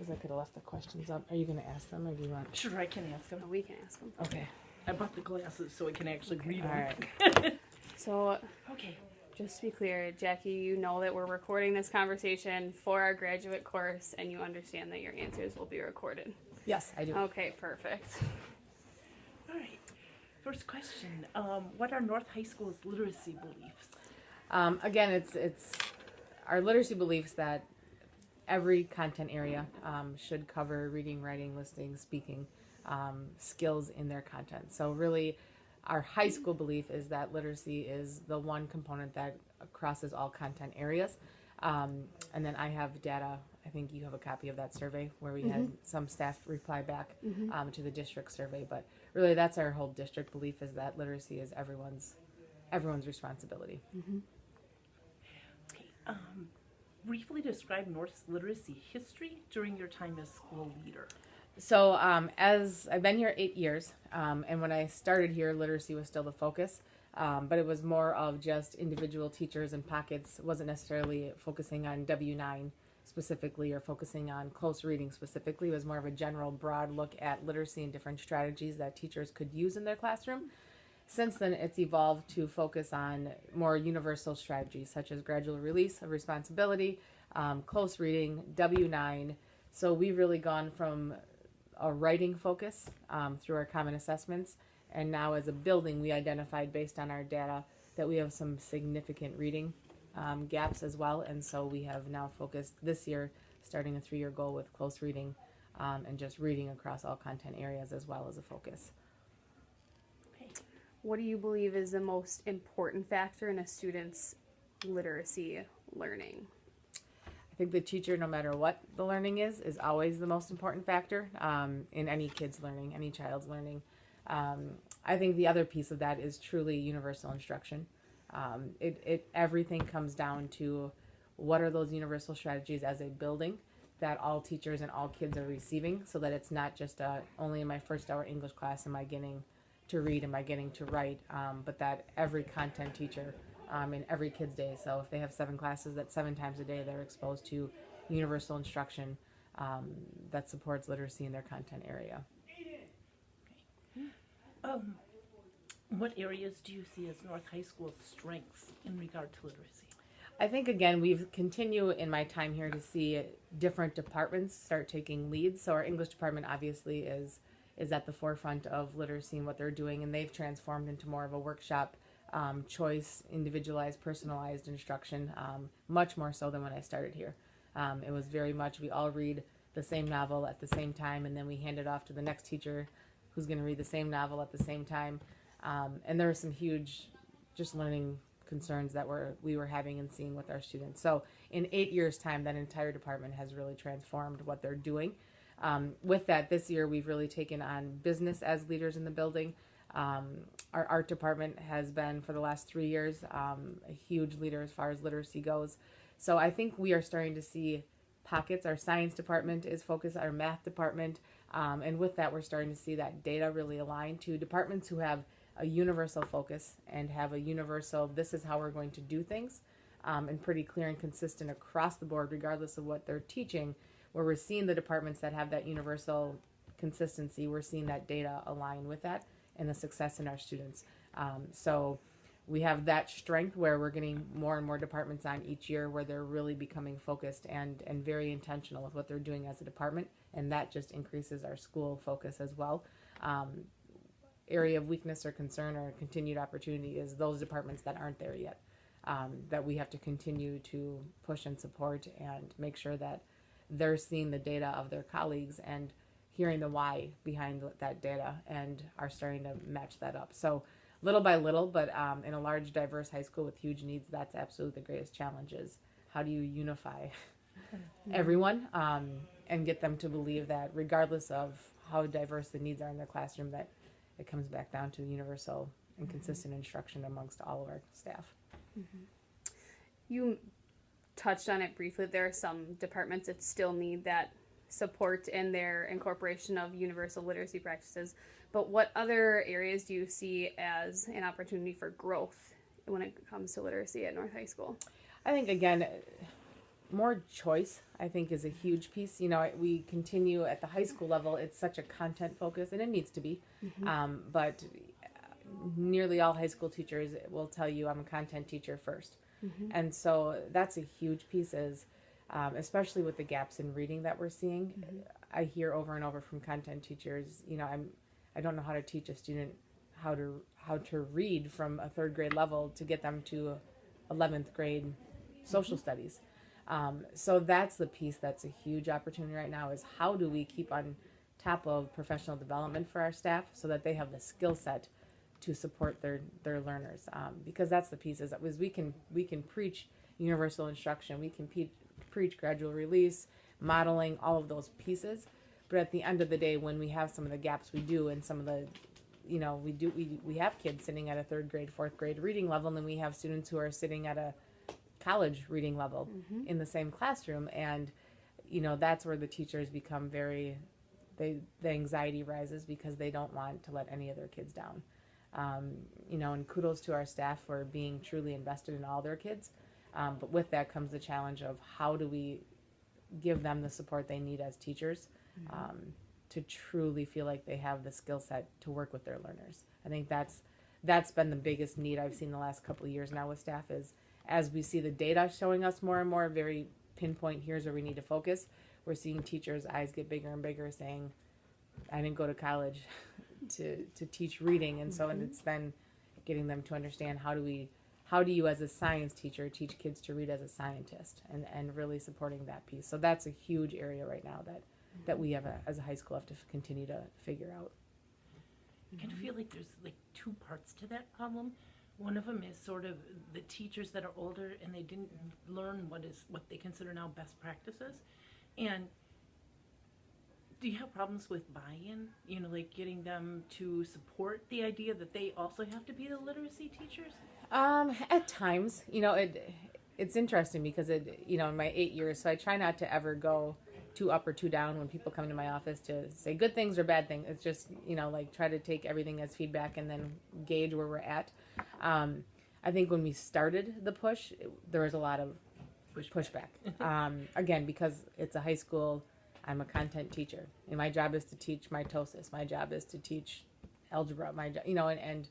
Because I could have left the questions up. Are you going to ask them, or do you want? Sure, I can ask them. Oh, we can ask them. Okay. I bought the glasses so I can actually read All them. right. So, Okay. just to be clear, Jackie, you know that we're recording this conversation for our graduate course, and you understand that your answers will be recorded. Yes, I do. Okay, perfect. All right. First question. What are North High School's literacy beliefs? Again, it's our literacy beliefs that every content area should cover reading, writing, listening, speaking skills in their content. So really, our high school belief is that literacy is the one component that crosses all content areas. And then I have data, I think you have a copy of that survey where we had some staff reply back to the district survey. But really, that's our whole district belief, is that literacy is everyone's responsibility. Okay. Briefly describe North's literacy history during your time as school leader. So as I've been here 8 years, and when I started here, literacy was still the focus, but it was more of just individual teachers and pockets. It wasn't necessarily focusing on W9 specifically or focusing on close reading specifically. It was more of a general broad look at literacy and different strategies that teachers could use in their classroom. Since then, it's evolved to focus on more universal strategies such as gradual release of responsibility, close reading, W9. So we've really gone from a writing focus through our common assessments, and now as a building, we identified based on our data that we have some significant reading gaps as well, and so we have now focused this year, starting a 3-year goal with close reading and just reading across all content areas as well as a focus. What do you believe is the most important factor in a student's literacy learning? I think the teacher, no matter what the learning is always the most important factor in any kid's learning, any child's learning. I think the other piece of that is truly universal instruction. Everything comes down to what are those universal strategies as a building that all teachers and all kids are receiving, so that it's not just only in my first hour English class am I getting to read, am I getting to write, but that every content teacher in every kid's day. So if they have 7 classes, that 7 times a day they're exposed to universal instruction that supports literacy in their content area. What areas do you see as North High School's strengths in regard to literacy? I think, again, we've continued in my time here to see different departments start taking leads. So our English department obviously is at the forefront of literacy and what they're doing, and they've transformed into more of a workshop choice, individualized, personalized instruction, much more so than when I started here. It was very much we all read the same novel at the same time, and then we hand it off to the next teacher who's going to read the same novel at the same time. And there were some huge just learning concerns that we were having and seeing with our students. So in 8 years' time, that entire department has really transformed what they're doing. With that, this year we've really taken on business as leaders in the building. Our art department has been, for the last 3 years, a huge leader as far as literacy goes. So I think we are starting to see pockets. Our science department is focused, our math department, and with that we're starting to see that data really align to departments who have a universal focus and have a universal, this is how we're going to do things, and pretty clear and consistent across the board regardless of what they're teaching. Where we're seeing the departments that have that universal consistency, we're seeing that data align with that and the success in our students. So we have that strength where we're getting more and more departments on each year where they're really becoming focused and very intentional with what they're doing as a department, and that just increases our school focus as well. Area of weakness or concern or continued opportunity is those departments that aren't there yet, that we have to continue to push and support and make sure that they're seeing the data of their colleagues and hearing the why behind that data and are starting to match that up. So little by little, but in a large, diverse high school with huge needs, that's absolutely the greatest challenge is how do you unify everyone and get them to believe that regardless of how diverse the needs are in their classroom, that it comes back down to universal and consistent instruction amongst all of our staff. You touched on it briefly. There are some departments that still need that support in their incorporation of universal literacy practices, but what other areas do you see as an opportunity for growth when it comes to literacy at North High School? I think, again, more choice, I think, is a huge piece. You know, we continue at the high school level. It's such a content focus, and it needs to be. But nearly all high school teachers will tell you I'm a content teacher first. And so that's a huge piece is, especially with the gaps in reading that we're seeing. I hear over and over from content teachers, you know, I don't know how to teach a student how to read from a third grade level to get them to 11th grade social studies. So that's the piece that's a huge opportunity right now is how do we keep on top of professional development for our staff so that they have the skill set to support their learners, because that's the piece is we can preach universal instruction, we can preach gradual release, modeling, all of those pieces, but at the end of the day, when we have some of the gaps we do and some of the, you know, we have kids sitting at a third grade, fourth grade reading level, and then we have students who are sitting at a college reading level in the same classroom, and you know that's where the teachers become the anxiety rises because they don't want to let any of their kids down. You know, and kudos to our staff for being truly invested in all their kids. But with that comes the challenge of how do we give them the support they need as teachers to truly feel like they have the skill set to work with their learners. I think that's been the biggest need I've seen the last couple of years now with staff is as we see the data showing us more and more very pinpoint, here's where we need to focus. We're seeing teachers' eyes get bigger and bigger saying, I didn't go to college to teach reading, and so and it's then getting them to understand how do you as a science teacher teach kids to read as a scientist and really supporting that piece. So that's a huge area right now that we have as a high school have to continue to figure out. I kind of feel like there's like two parts to that problem. One of them is sort of the teachers that are older and they didn't learn what they consider now best practices. And do you have problems with buy-in? You know, like getting them to support the idea that they also have to be the literacy teachers? At times, you know, it's interesting because you know, in my 8 years, so I try not to ever go too up or too down when people come to my office to say good things or bad things. It's just, you know, like try to take everything as feedback and then gauge where we're at. I think when we started the push, there was a lot of pushback. Again, because it's a high school, I'm a content teacher, and my job is to teach mitosis. My job is to teach algebra. You know, and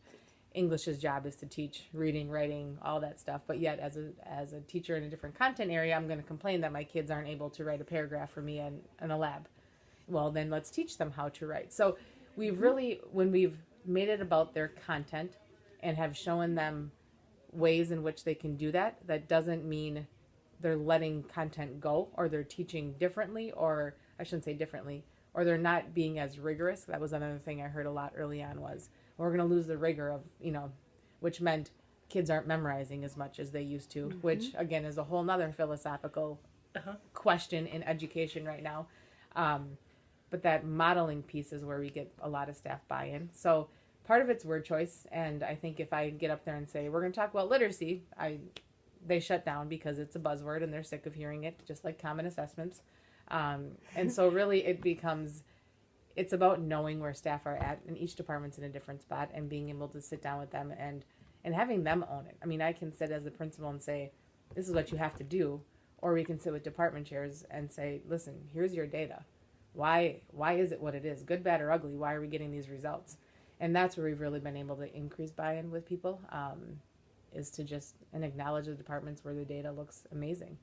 English's job is to teach reading, writing, all that stuff. But yet, as a teacher in a different content area, I'm going to complain that my kids aren't able to write a paragraph for me in a lab. Well, then let's teach them how to write. So we've really, when we've made it about their content and have shown them ways in which they can do that, that doesn't mean they're letting content go or they're teaching differently, or I shouldn't say differently, or they're not being as rigorous. That was another thing I heard a lot early on was, we're going to lose the rigor of, you know, which meant kids aren't memorizing as much as they used to, which again is a whole nother philosophical question in education right now. But that modeling piece is where we get a lot of staff buy-in. So part of it's word choice. And I think if I get up there and say, we're going to talk about literacy, they shut down because it's a buzzword and they're sick of hearing it, just like common assessments. And so really it's about knowing where staff are at, and each department's in a different spot, and being able to sit down with them and having them own it. I mean, I can sit as the principal and say, this is what you have to do, or we can sit with department chairs and say, listen, here's your data. Why is it what it is? Good, bad, or ugly? Why are we getting these results? And that's where we've really been able to increase buy-in with people, is to just acknowledge the departments where the data looks amazing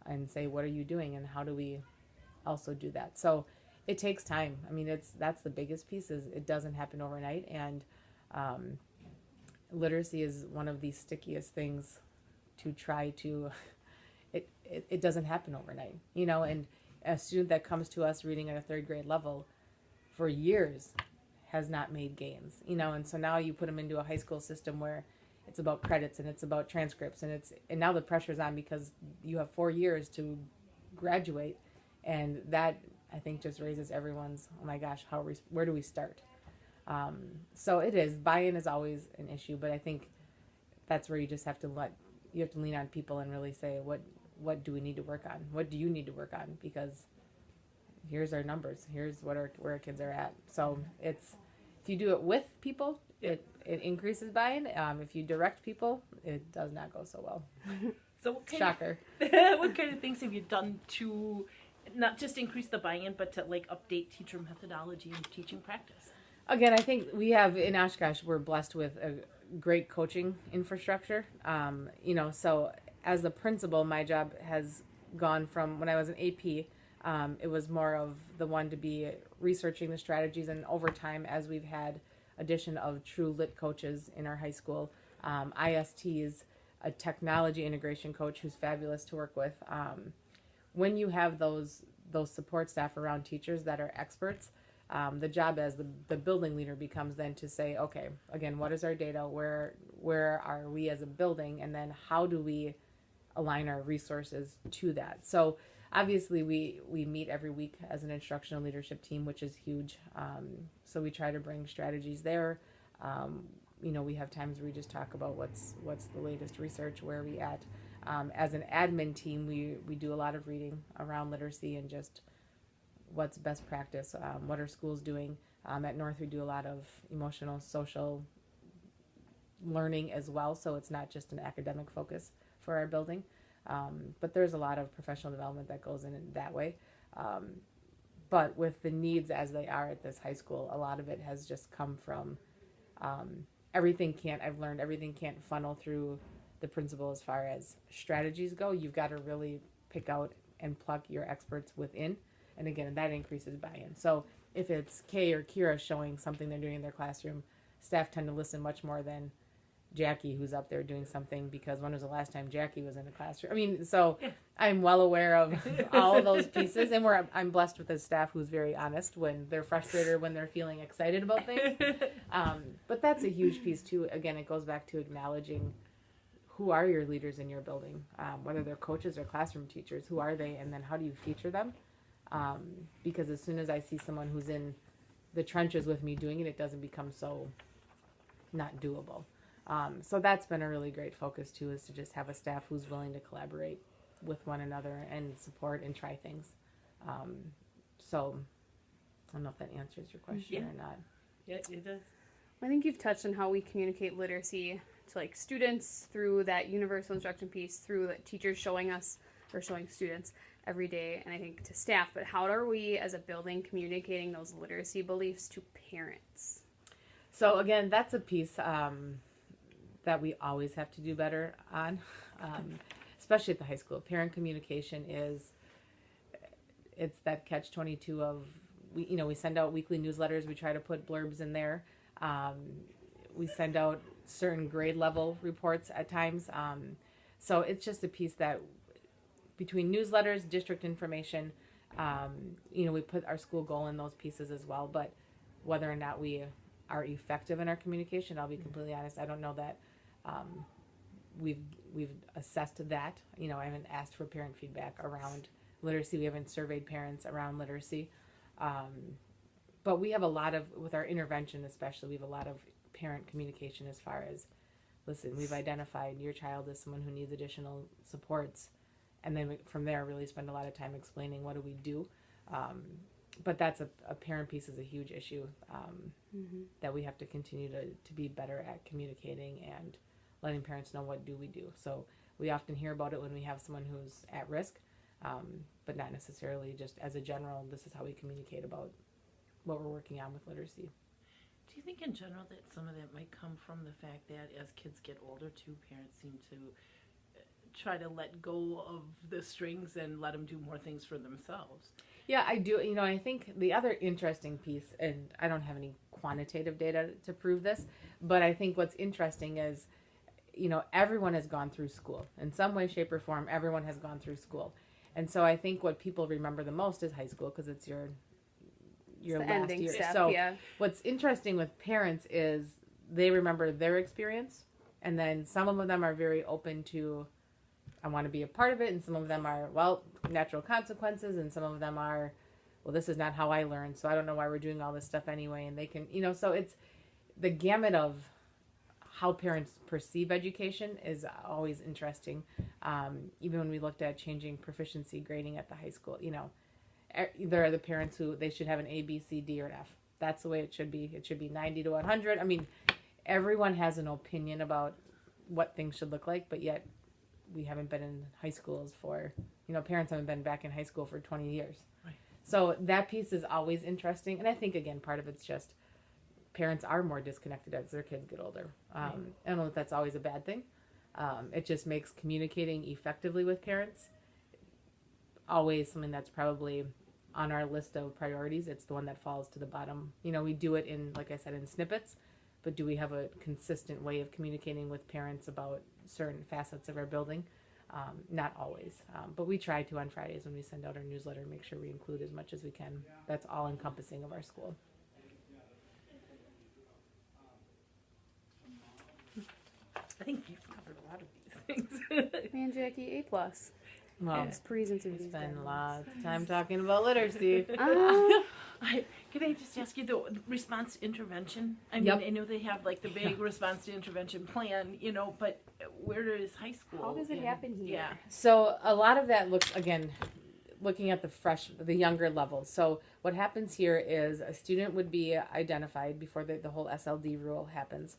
and say, what are you doing and how do we also do that? So it takes time. I mean, that's the biggest piece is it doesn't happen overnight. And literacy is one of the stickiest things to try to, it doesn't happen overnight, you know, and a student that comes to us reading at a third grade level for years has not made gains, you know, and so now you put them into a high school system where it's about credits and it's about transcripts and now the pressure's on because you have 4 years to graduate, and that I think just raises everyone's, oh my gosh, where do we start? So it is, buy-in is always an issue, but I think that's where you just have to lean on people and really say, what do we need to work on? What do you need to work on? Because here's our numbers. Here's where our kids are at. So if you do it with people, it increases buy-in. If you direct people, it does not go so well. So what kind Shocker. what kind of things have you done to not just increase the buy-in, but to like update teacher methodology and teaching practice? Again, I think we have in Oshkosh, we're blessed with a great coaching infrastructure. So as a principal, my job has gone from when I was an AP, it was more of the one to be researching the strategies, and over time, as we've had addition of true lit coaches in our high school, ISTs, a technology integration coach who's fabulous to work with. When you have those support staff around teachers that are experts, the job as the building leader becomes then to say, okay, again, what is our data? Where are we as a building? And then how do we align our resources to that? So obviously we meet every week as an instructional leadership team, which is huge. So we try to bring strategies there. We have times where we just talk about what's the latest research, where are we at. As an admin team, we do a lot of reading around literacy and just what's best practice, what are schools doing. At North, we do a lot of emotional, social learning as well, so it's not just an academic focus for our building. But there's a lot of professional development that goes in that way. But with the needs as they are at this high school, a lot of it has just come from everything can't funnel through the principal as far as strategies go. You've got to really pick out and pluck your experts within. And again, that increases buy-in. So if it's Kay or Kira showing something they're doing in their classroom, staff tend to listen much more than Jackie, who's up there doing something, because when was the last time Jackie was in a classroom? I mean, so I'm well aware of all of those pieces, and I'm blessed with a staff who's very honest when they're frustrated or when they're feeling excited about things. But that's a huge piece too. Again, it goes back to acknowledging who are your leaders in your building, whether they're coaches or classroom teachers. Who are they, and then how do you feature them? Because as soon as I see someone who's in the trenches with me doing it, it doesn't become so not doable. So that's been a really great focus too, is to just have a staff who's willing to collaborate with one another and support and try things. So I don't know if that answers your question or not. Yeah, it does. I think you've touched on how we communicate literacy to like students through that universal instruction piece, through the teachers showing students every day, and I think to staff. But how are we as a building communicating those literacy beliefs to parents? So again, that's a piece that we always have to do better on, especially at the high school. Parent communication it's that catch-22 of we send out weekly newsletters. We try to put blurbs in there. We send out certain grade level reports at times. So it's just a piece that between newsletters, district information, we put our school goal in those pieces as well. But whether or not we are effective in our communication, I'll be completely honest, I don't know that we've assessed that. I haven't asked for parent feedback around literacy. We haven't surveyed parents around literacy. But we have a lot of, with our intervention especially, we have a lot of parent communication as far as, listen, we've identified your child as someone who needs additional supports. And then from there, really spend a lot of time explaining what do we do. But that's a parent piece is a huge issue that we have to continue to be better at communicating and letting parents know what do we do. So we often hear about it when we have someone who's at risk, but not necessarily just as a general, this is how we communicate about what we're working on with literacy. Do you think in general that some of that might come from the fact that as kids get older too, parents seem to try to let go of the strings and let them do more things for themselves? Yeah, I do. I think the other interesting piece, and I don't have any quantitative data to prove this, but I think what's interesting is, everyone has gone through school. In some way, shape, or form, everyone has gone through school. And so I think what people remember the most is high school because it's your last year. Step, so yeah. What's interesting with parents is they remember their experience, and then some of them are very open to, I want to be a part of it, and some of them are, natural consequences, and some of them are, this is not how I learned, so I don't know why we're doing all this stuff anyway, and they can, so it's the gamut of how parents perceive education is always interesting. Even when we looked at changing proficiency grading at the high school, there are the parents who they should have an A, B, C, D, or an F. That's the way it should be. It should be 90 to 100. I mean, everyone has an opinion about what things should look like, but yet we haven't been in high schools for, parents haven't been back in high school for 20 years. Right. So that piece is always interesting. And I think, again, part of it's just parents are more disconnected as their kids get older. I don't know if that's always a bad thing. It just makes communicating effectively with parents always something that's probably on our list of priorities. It's the one that falls to the bottom. We do it in, like I said, in snippets, but do we have a consistent way of communicating with parents about certain facets of our building? Not always, but we try to on Fridays when we send out our newsletter, make sure we include as much as we can. That's all encompassing of our school. I think you've covered a lot of these things. Man, Jackie, A+. Well, It's breezing through we these spend guys. lots of time talking about literacy. Can I just ask you the response to intervention? I mean, Yep. I know they have like the big response to intervention plan, but where does high school? How does it happen here? Yeah. So a lot of that looks, again, looking at the younger levels. So what happens here is a student would be identified before the whole SLD rule happens.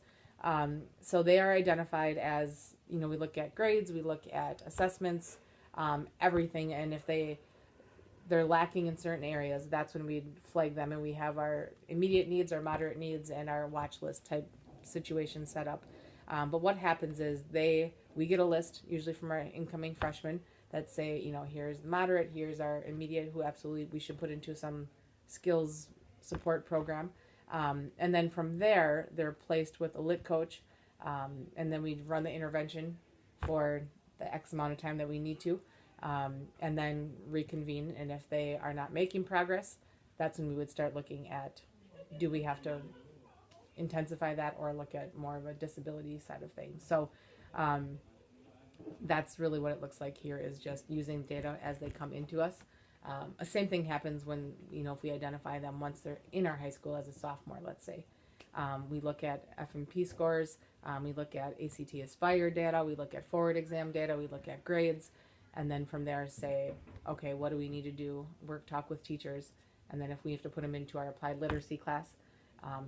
So they are identified as, we look at grades, we look at assessments, everything. And if they're lacking in certain areas, that's when we flag them, and we have our immediate needs, our moderate needs, and our watch list type situation set up. But what happens is we get a list, usually from our incoming freshmen, that say, here's the moderate, here's our immediate, who absolutely we should put into some skills support program. And then from there, they're placed with a lit coach, and then we run the intervention for the X amount of time that we need to, and then reconvene. And if they are not making progress, that's when we would start looking at, do we have to intensify that or look at more of a disability side of things. So that's really what it looks like here, is just using data as they come into us. Same thing happens when, if we identify them once they're in our high school as a sophomore, let's say. We look at FMP scores, we look at ACT Aspire data, we look at forward exam data, we look at grades, and then from there say, okay, what do we need to do? Talk with teachers, and then if we have to put them into our applied literacy class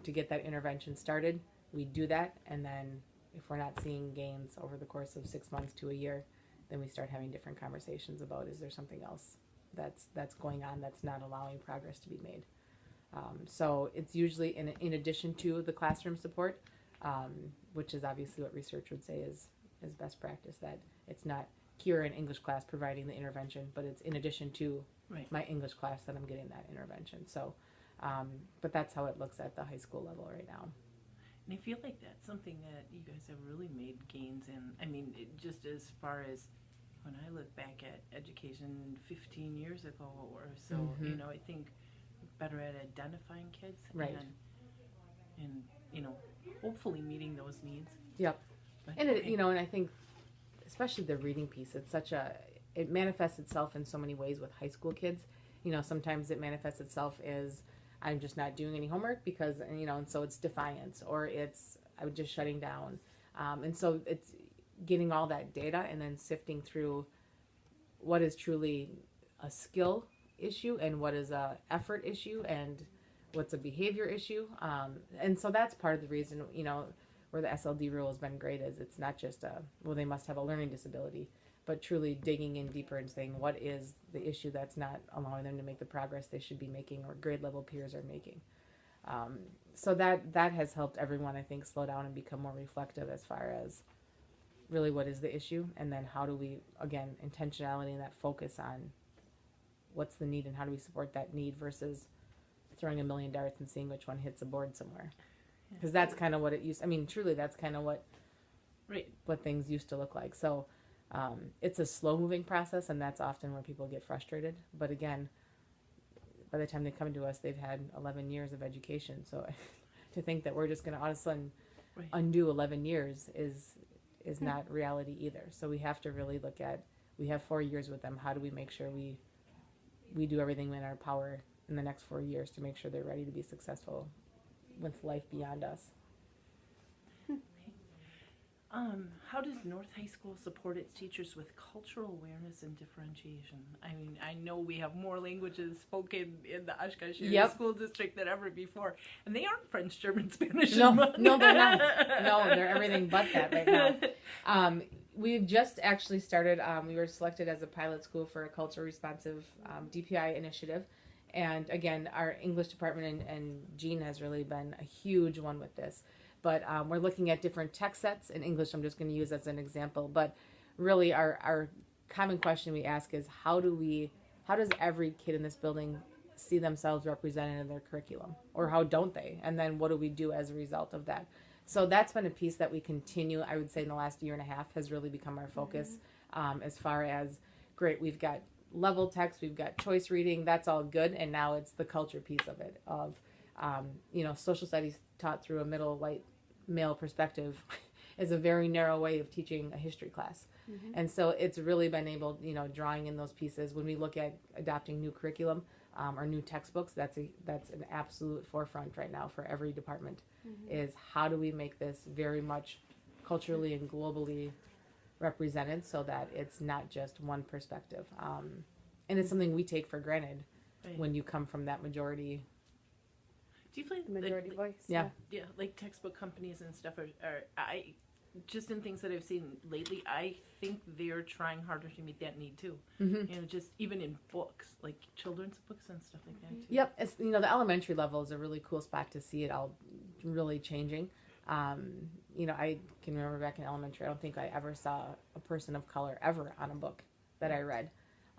to get that intervention started, we do that, and then if we're not seeing gains over the course of 6 months to a year, then we start having different conversations about, is there something else that's going on that's not allowing progress to be made. So it's usually in addition to the classroom support, which is obviously what research would say is best practice, that it's not Kira in English class providing the intervention, but it's in addition to my English class that I'm getting that intervention. So, but that's how it looks at the high school level right now. And I feel like that's something that you guys have really made gains in. I mean, just as far as when I look back at education 15 years ago or so, I think better at identifying kids and hopefully meeting those needs. Yep. But, And and I think especially the reading piece, it manifests itself in so many ways with high school kids. Sometimes it manifests itself as I'm just not doing any homework because, and so it's defiance, or I'm just shutting down. And so it's getting all that data and then sifting through what is truly a skill issue and what is a effort issue and what's a behavior issue. And so that's part of the reason, where the SLD rule has been great, is it's not just they must have a learning disability, but truly digging in deeper and saying, what is the issue that's not allowing them to make the progress they should be making or grade level peers are making. So that has helped everyone, I think, slow down and become more reflective as far as really what is the issue, and then how do we, again, intentionality and that focus on what's the need and how do we support that need versus throwing a million darts and seeing which one hits a board somewhere. Because that's kind of what it used, truly that's kind of what things used to look like. So it's a slow moving process, and that's often where people get frustrated. But again, by the time they come to us, they've had 11 years of education. So to think that we're just going to all of a sudden undo 11 years is not reality either. So we have to really look at, we have 4 years with them. How do we make sure we do everything in our power in the next 4 years to make sure they're ready to be successful with life beyond us? How does North High School support its teachers with cultural awareness and differentiation? I mean, I know we have more languages spoken in the Oshkosh Area School District than ever before, and they aren't French, German, Spanish. No, they're not. No, they're everything but that right now. We've just actually started. We were selected as a pilot school for a culture responsive DPI initiative. And again, our English department and Jean has really been a huge one with this. But we're looking at different text sets in English. I'm just going to use as an example. But really, our common question we ask is how does every kid in this building see themselves represented in their curriculum? Or how don't they? And then what do we do as a result of that? So that's been a piece that we continue, I would say in the last year and a half has really become our focus as far as, great, we've got level text, we've got choice reading, that's all good. And now it's the culture piece of it, of, social studies taught through a middle white male perspective is a very narrow way of teaching a history class. And so it's really been able, drawing in those pieces. When we look at adopting new curriculum or new textbooks, that's an absolute forefront right now for every department. Is how do we make this very much culturally and globally represented so that it's not just one perspective. And it's something we take for granted when you come from that majority. Do you feel The majority voice. Yeah. Yeah, like textbook companies and stuff are I just in things that I've seen lately, I think they're trying harder to meet that need too. Just even in books, like children's books and stuff like that too. Yep, it's, the elementary level is a really cool spot to see it all really changing. I can remember back in elementary, I don't think I ever saw a person of color ever on a book that I read.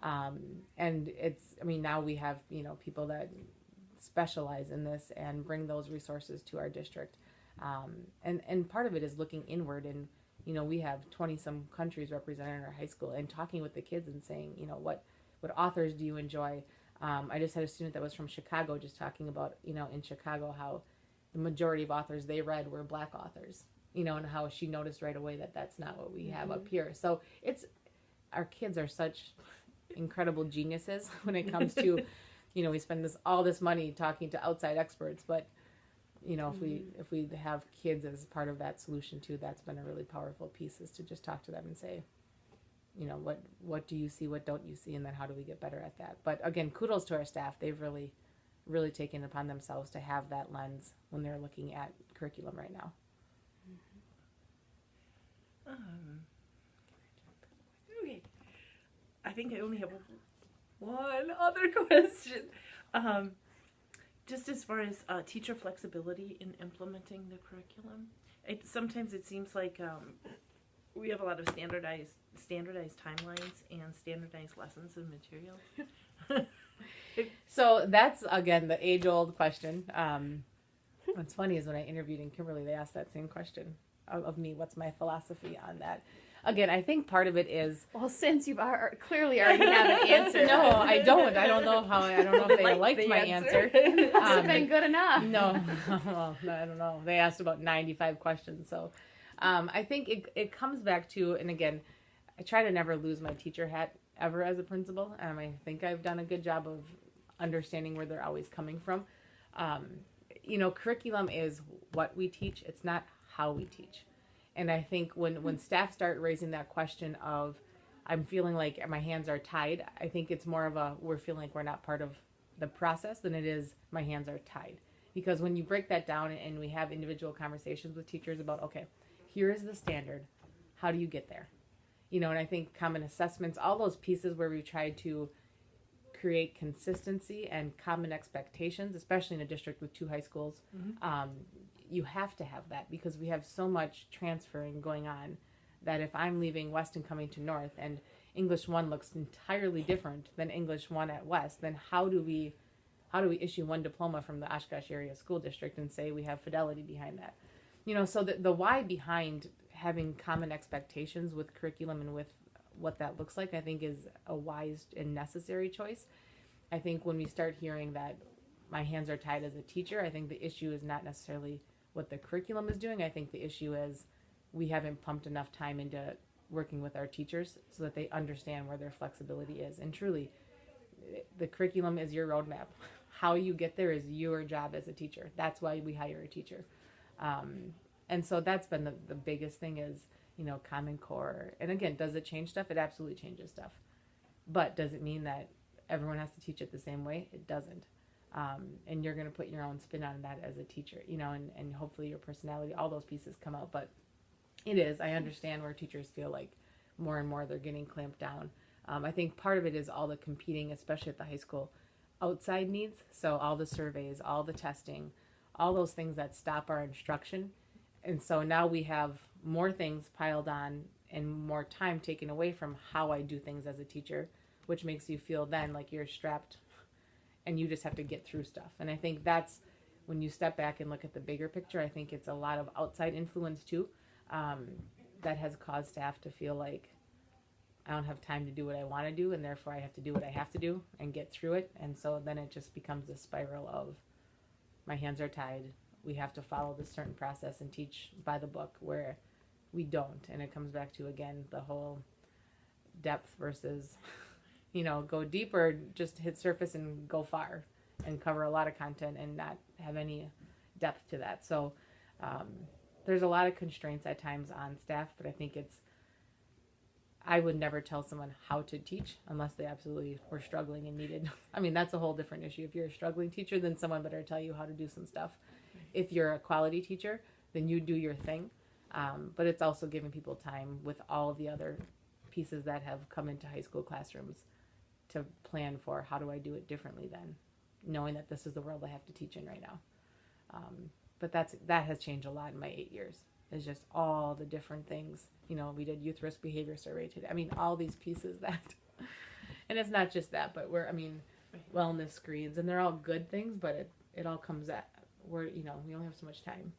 And now we have, people that specialize in this and bring those resources to our district. And part of it is looking inward, and we have 20 some countries represented in our high school, and talking with the kids and saying, what authors do you enjoy? I just had a student that was from Chicago just talking about, in Chicago, how the majority of authors they read were Black authors, and how she noticed right away that that's not what we have up here. So our kids are such incredible geniuses when it comes to, we spend all this money talking to outside experts, but if we have kids as part of that solution too, that's been a really powerful piece, is to just talk to them and say, what do you see, what don't you see, and then how do we get better at that? But again, kudos to our staff. They've really taken it upon themselves to have that lens when they're looking at curriculum right now. Okay, I think I only have one other question. Just as far as teacher flexibility in implementing the curriculum, sometimes it seems like we have a lot of standardized timelines and standardized lessons and material. So that's, again, the age-old question. What's funny is when I interviewed in Kimberly, they asked that same question of me. What's my philosophy on that? Again, I think part of it is... Well, since you clearly already have an answer. No, I don't. I don't know if they liked my answer. It's been good enough. No, well, I don't know. They asked about 95 questions. So I think it comes back to, and again, I try to never lose my teacher hat ever as a principal. I think I've done a good job of understanding where they're always coming from. Curriculum is what we teach. It's not how we teach. And I think when staff start raising that question of, I'm feeling like my hands are tied, I think it's more of we're feeling like we're not part of the process than it is my hands are tied. Because when you break that down and we have individual conversations with teachers about, okay, here is the standard, how do you get there? And I think common assessments, all those pieces where we try to create consistency and common expectations, especially in a district with 2 high schools, you have to have that, because we have so much transferring going on that if I'm leaving West and coming to North and English 1 looks entirely different than English 1 at West, then how do we issue one diploma from the Oshkosh Area School District and say we have fidelity behind that? So the why behind having common expectations with curriculum and with what that looks like, I think is a wise and necessary choice. I think when we start hearing that my hands are tied as a teacher, I think the issue is not necessarily what the curriculum is doing. I think the issue is we haven't pumped enough time into working with our teachers so that they understand where their flexibility is. And truly, the curriculum is your roadmap. How you get there is your job as a teacher. That's why we hire a teacher. And so that's been the biggest thing is, Common Core. And again, does it change stuff? It absolutely changes stuff. But does it mean that everyone has to teach it the same way? It doesn't. And you're going to put your own spin on that as a teacher, and hopefully your personality, all those pieces come out. But it is, I understand where teachers feel like more and more they're getting clamped down. I think part of it is all the competing, especially at the high school, outside needs. So all the surveys, all the testing, all those things that stop our instruction. And so now we have more things piled on and more time taken away from how I do things as a teacher, which makes you feel then like you're strapped and you just have to get through stuff. And I think that's when you step back and look at the bigger picture, I think it's a lot of outside influence too, that has caused staff to feel like I don't have time to do what I want to do, and therefore I have to do what I have to do and get through it. And so then it just becomes a spiral of my hands are tied. We have to follow this certain process and teach by the book, where we don't. And it comes back to, again, the whole depth versus, go deeper, just hit surface and go far and cover a lot of content and not have any depth to that. So there's a lot of constraints at times on staff, but I think I would never tell someone how to teach unless they absolutely were struggling and needed. I mean, that's a whole different issue. If you're a struggling teacher, then someone better tell you how to do some stuff. If you're a quality teacher, then you do your thing. But it's also giving people time with all of the other pieces that have come into high school classrooms to plan for how do I do it differently then, knowing that this is the world I have to teach in right now. But that has changed a lot in my 8 years. It's just all the different things. We did youth risk behavior survey today. I mean, all these pieces that, and it's not just that, but wellness screens, and they're all good things, but it all comes at where, we only have so much time.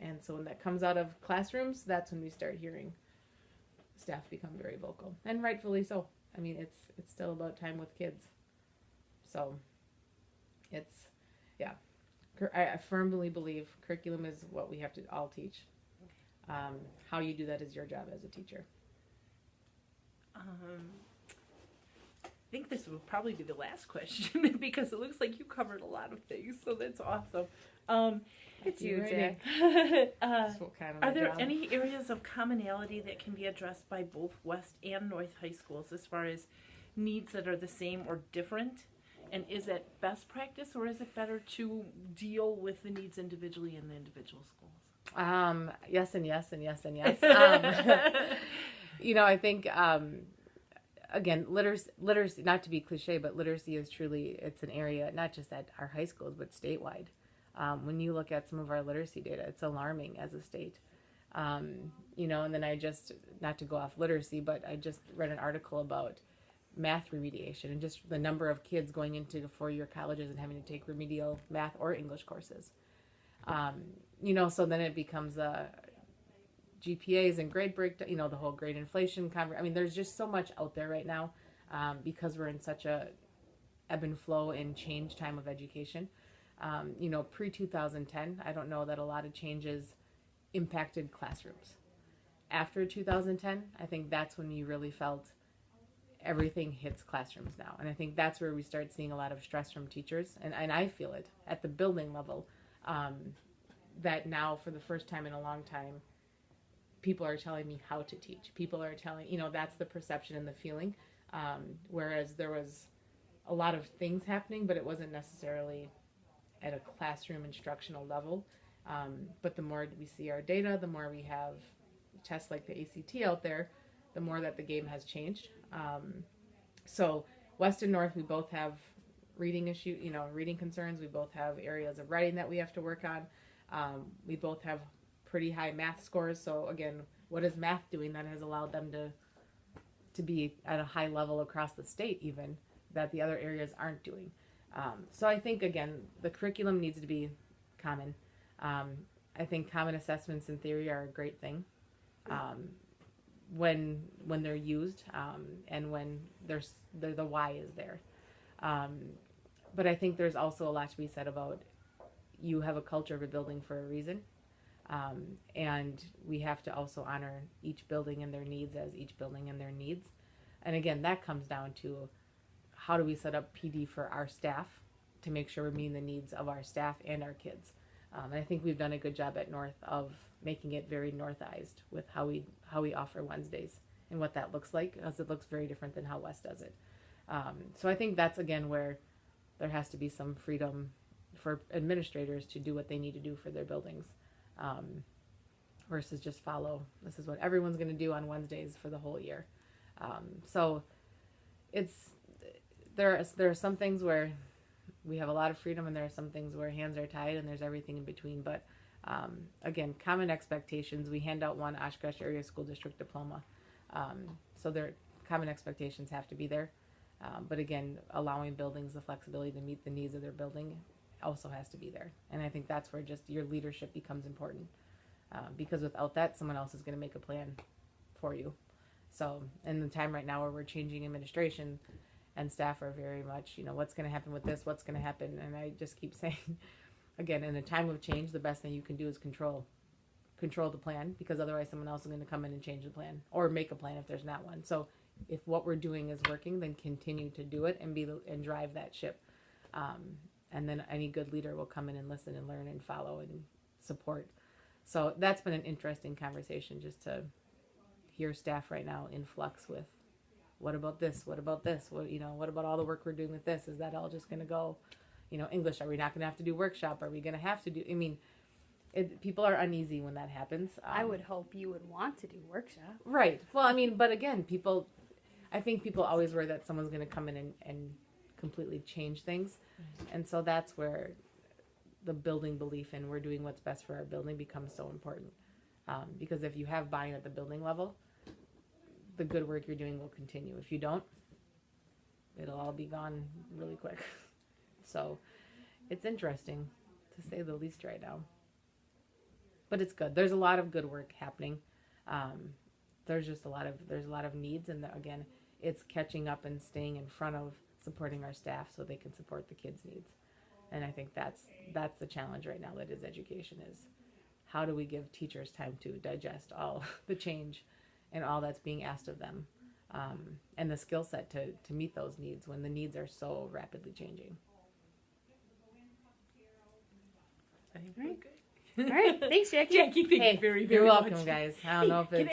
And so when that comes out of classrooms, that's when we start hearing staff become very vocal, and rightfully so. I mean, it's still about time with kids. So I firmly believe curriculum is what we have to all teach. How you do that is your job as a teacher. I think this will probably be the last question because it looks like you covered a lot of things, so that's awesome. It's you, Jack. Are there any areas of commonality that can be addressed by both West and North high schools as far as needs that are the same or different? And is it best practice, or is it better to deal with the needs individually in the individual schools? Yes and yes and yes and yes. I think, again, literacy, not to be cliche, but literacy is truly, it's an area, not just at our high schools, but statewide. When you look at some of our literacy data, it's alarming as a state. And then I just, not to go off literacy, but I just read an article about math remediation and just the number of kids going into the 4-year colleges and having to take remedial math or English courses. So then it becomes GPAs and grade breakdown, the whole grade inflation. There's just so much out there right now because we're in such a ebb and flow and change time of education. Pre-2010, I don't know that a lot of changes impacted classrooms. After 2010, I think that's when you really felt everything hits classrooms now. And I think that's where we start seeing a lot of stress from teachers. And I feel it at the building level. That now, for the first time in a long time, people are telling me how to teach. People are telling, that's the perception and the feeling. Whereas there was a lot of things happening, but it wasn't necessarily at a classroom instructional level. But the more we see our data, the more we have tests like the ACT out there, the more that the game has changed. So West and North, we both have reading reading concerns. We both have areas of writing that we have to work on. We both have pretty high math scores. So again, what is math doing that has allowed them to be at a high level across the state, even that the other areas aren't doing? So I think, again, the curriculum needs to be common. I think common assessments in theory are a great thing when they're used and when the why is there. But I think there's also a lot to be said about you have a culture of a building for a reason. And we have to also honor each building and their needs as each building and their needs. And again, that comes down to how do we set up PD for our staff to make sure we're meeting the needs of our staff and our kids. And I think we've done a good job at North of making it very Northized with how we offer Wednesdays and what that looks like, as it looks very different than how West does it. So I think that's, again, where there has to be some freedom for administrators to do what they need to do for their buildings versus just follow, this is what everyone's going to do on Wednesdays for the whole year. So it's there are some things where we have a lot of freedom, and there are some things where hands are tied, and there's everything in between. But again, common expectations. We hand out one Oshkosh Area School District diploma, so their common expectations have to be there. But again, allowing buildings the flexibility to meet the needs of their building also has to be there. And I think that's where just your leadership becomes important, because without that, someone else is going to make a plan for you. So in the time right now where we're changing administration, and staff are very much, what's going to happen with this, what's going to happen. And I just keep saying, again, in a time of change, the best thing you can do is control the plan, because otherwise someone else is going to come in and change the plan or make a plan if there's not one. So if what we're doing is working, then continue to do it and drive that ship. And then any good leader will come in and listen and learn and follow and support. So that's been an interesting conversation, just to hear staff right now in flux with, what about this? What about this? What about all the work we're doing with this? Is that all just going to go, English? Are we not going to have to do workshop? Are we going to have to do, people are uneasy when that happens. I would hope you would want to do workshop. Right. Well, but again, I think people always worry that someone's going to come in and completely change things. And so that's where the building belief in we're doing what's best for our building becomes so important. Because if you have buy-in at the building level, the good work you're doing will continue. If you don't, it'll all be gone really quick. So it's interesting, to say the least, right now. But it's good. There's a lot of good work happening. There's a lot of needs, and again, it's catching up and staying in front of supporting our staff so they can support the kids' needs. And I think that's the challenge right now that is education, is how do we give teachers time to digest all the change and all that's being asked of them, and the skill set to meet those needs when the needs are so rapidly changing. I think we're good. All right. Thanks, Jackie. Jackie, thank you very, very You're much. welcome, guys. I don't know if it's